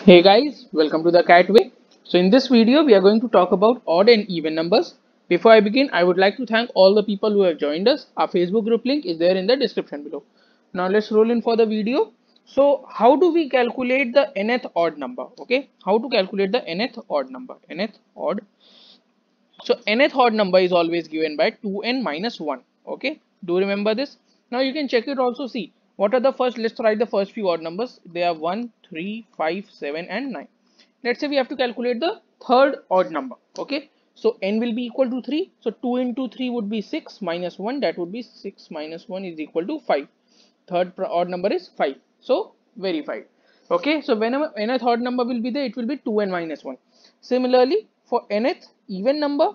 Hey guys, welcome to the Cat Way. So in this video, we are going to talk about odd and even numbers. Before I begin, I would like to thank all the people who have joined us. Our Facebook group link is there in the description below. Now let's roll in for the video. So how do we calculate the nth odd number? Okay, how to calculate the nth odd number? Nth odd. So nth odd number is always given by 2n minus 1. Okay, do remember this? Now you can check it also. See what are the first. Let's write the first few odd numbers. They are 1, 3, 5, 7 and 9. Let's say we have to calculate the third odd number. Okay, so n will be equal to 3. So 2 into 3 would be 6 minus 1. That would be 6 minus 1 is equal to 5. Third odd number is 5. So verified. Okay, so whenever nth odd number will be there, it will be 2n minus 1. Similarly, for nth even number,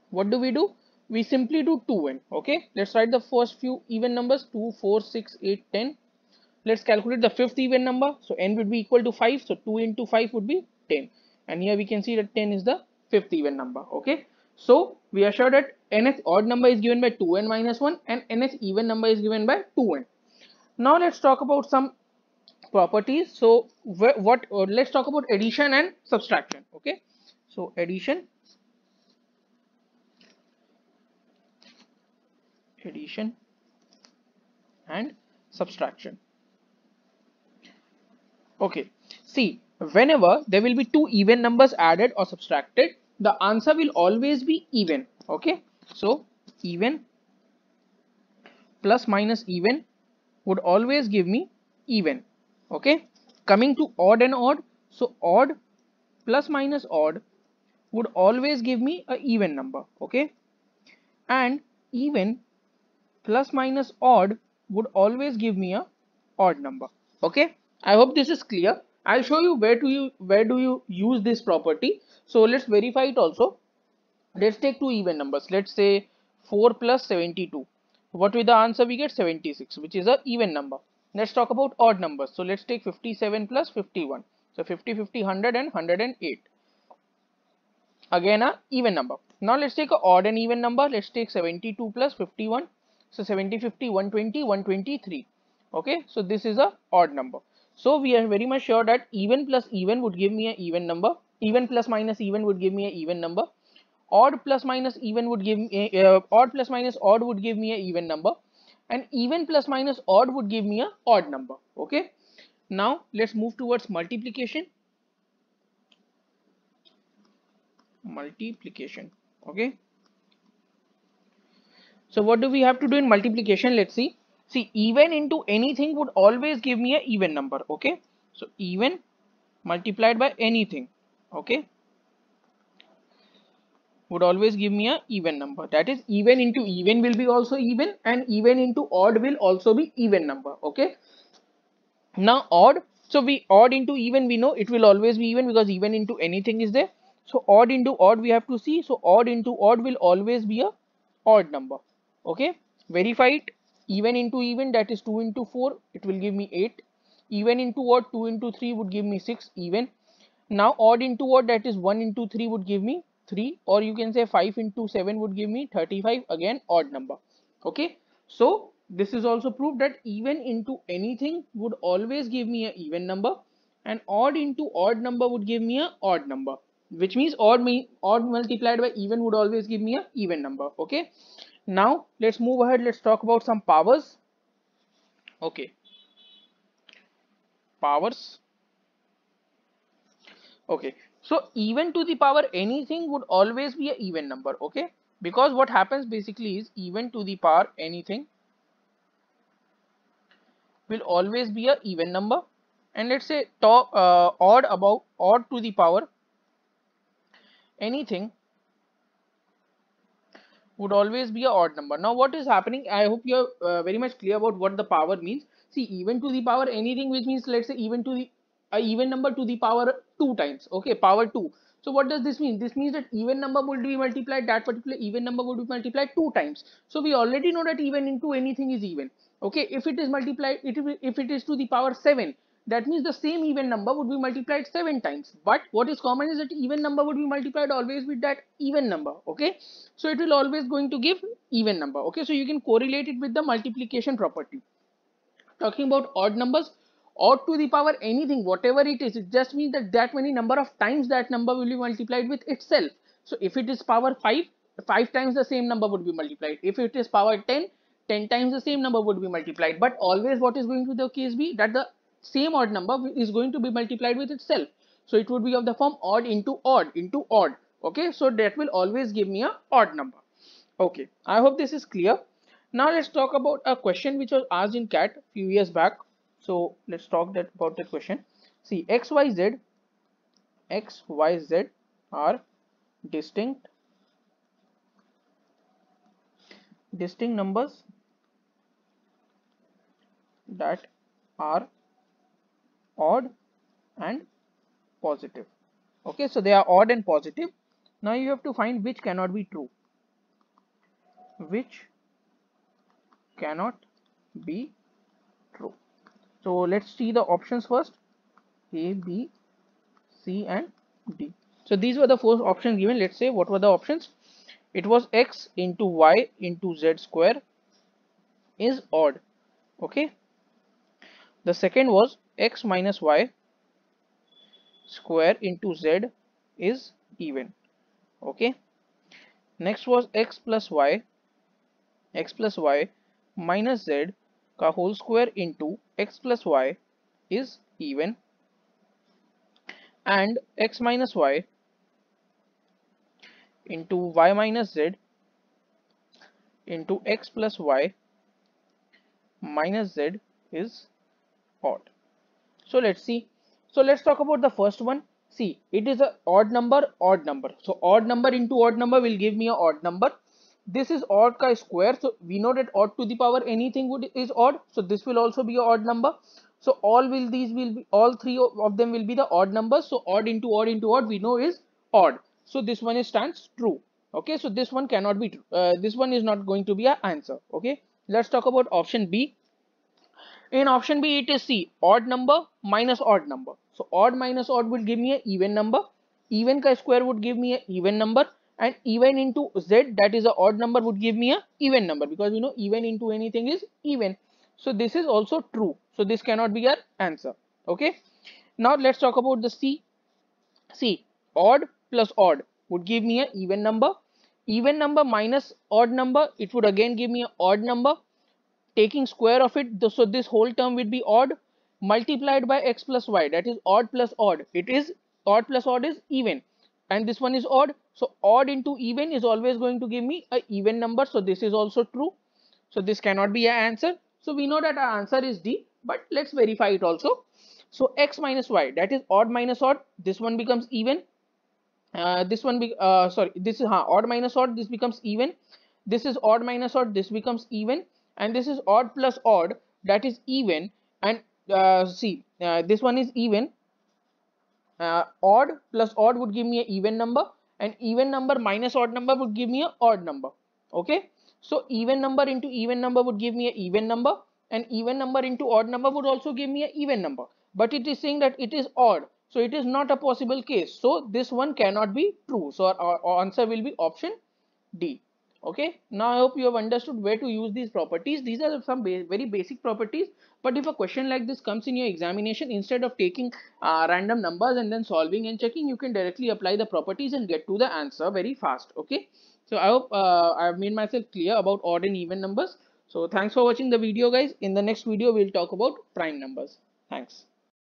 what do? We simply do 2n. Okay, let's write the first few even numbers: 2, 4, 6, 8, 10. Let's calculate the fifth even number. So n would be equal to 5. So 2 into 5 would be 10. And here we can see that 10 is the fifth even number. Okay, so we are sure that nth odd number is given by 2n minus 1 and nth even number is given by 2n. Now let's talk about some properties. So let's talk about addition and subtraction. Okay, so addition and subtraction. Okay, see, whenever there will be two even numbers added or subtracted, the answer will always be even. Okay, so even plus minus even would always give me even. Okay, coming to odd and odd, so odd plus minus odd would always give me a even number. Okay, and even plus minus odd would always give me a odd number. Okay, I hope this is clear. I'll show you where do you use this property. So let's verify it also. Let's take two even numbers. Let's say 4 plus 72. What will the answer we get? 76, which is a even number. Let's talk about odd numbers. So let's take 57 plus 51. So 50, 50, 100 and 108. Again a even number. Now let's take a odd and even number. Let's take 72 plus 51. So 70, 50, 120, 123. Okay, so this is a odd number. So we are very much sure that even plus even would give me an even number. Even plus minus even would give me an even number. Odd plus minus even would give me odd plus minus odd would give me an even number, and even plus minus odd would give me an odd number. Okay, now let's move towards multiplication. Okay, so what do we have to do in multiplication? Let's see. See, even into anything would always give me an even number. Okay, so even multiplied by anything, okay, would always give me a even number. That is, even into even will be also even, and even into odd will also be even number. Okay, now odd, so we odd into even, we know it will always be even because even into anything is there. So odd into odd we have to see. So odd into odd will always be a odd number. Okay, verify it. Even into even, that is 2 into 4, it will give me 8. Even into odd, 2 into 3 would give me 6 even. Now odd into odd, that is 1 into 3 would give me 3, or you can say 5 into 7 would give me 35, again odd number. Okay, so this is also proof that even into anything would always give me an even number, and odd into odd number would give me an odd number, which means odd multiplied by even would always give me an even number. Okay, now let's move ahead. Let's talk about some powers. Okay, powers. Okay, so even to the power anything would always be an even number. Okay, because what happens basically is even to the power anything will always be a even number, and let's say odd to the power anything would always be a odd number. Now what is happening, I hope you're very much clear about what the power means. See, even to the power anything, which means let's say even to the even number to the power 2 times. Okay, power 2. So what does this mean? This means that even number would be multiplied, that particular even number would be multiplied 2 times. So we already know that even into anything is even. Okay, if it is multiplied, if it is to the power 7, that means the same even number would be multiplied 7 times. But what is common is that even number would be multiplied always with that even number. Okay, so it will always going to give even number. Okay, so you can correlate it with the multiplication property. Talking about odd numbers, Odd to the power anything, whatever it is, it just means that that many number of times that number will be multiplied with itself. So if it is power 5, 5 times the same number would be multiplied. If it is power 10, 10 times the same number would be multiplied. But always what is going to the case be that the same odd number is going to be multiplied with itself. So it would be of the form odd into odd into odd. Okay, so that will always give me a odd number. Okay, I hope this is clear. Now let's talk about a question which was asked in CAT few years back. So let's talk about that question. See, x, y, z are distinct numbers that are odd and positive. Okay, so they are odd and positive. Now you have to find which cannot be true. Which cannot be true. So let's see the options first. A, B, C and D. So these were the 4 options given. Let's say what were the options. It was x into y into z square is odd. Okay. The second was x minus y square into z is even. Okay. Next was x plus y minus z का whole square into x plus y is even, and x minus y into y minus z into x plus y minus z is odd. So let's see. So let's talk about the first one. See, it is a odd number. So odd number into odd number will give me a odd number. This is odd ka square, so we know that odd to the power anything is odd, so this will also be a odd number. So all 3 of them will be the odd numbers. So odd into odd we know is odd, so this one stands true. Okay, so this one cannot be true. This one is not going to be an answer. Okay, let's talk about option B. In option B it is C, odd number minus odd number. So odd minus odd will give me an even number, even ka square would give me an even number, and even into z, that is a odd number, would give me a even number, because you know even into anything is even. So this is also true, so this cannot be our answer. Okay, now let's talk about the C. See, odd plus odd would give me an even number minus odd number, it would again give me an odd number. Taking square of it, so this whole term will be odd, multiplied by x plus y, that is odd plus odd. It is odd plus odd is even, and this one is odd, so odd into even is always going to give me a even number, so this is also true. So this cannot be an answer. So we know that our answer is D, but let's verify it also. So x minus y, that is odd minus odd, this one becomes even. This one this is odd minus odd, this becomes even. This is odd minus odd, this becomes even, and this is odd plus odd, that is even. And this one is even. Odd plus odd would give me an even number, and even number minus odd number would give me an odd number. Okay, so even number into even number would give me an even number, and even number into odd number would also give me an even number, but it is saying that it is odd, so it is not a possible case, so this one cannot be true. So our answer will be option D. Okay, now I hope you have understood where to use these properties. These are some very basic properties, but if a question like this comes in your examination, instead of taking random numbers and then solving and checking, you can directly apply the properties and get to the answer very fast. Okay, so I hope I have made myself clear about odd and even numbers. So thanks for watching the video, guys. In the next video we'll talk about prime numbers. Thanks.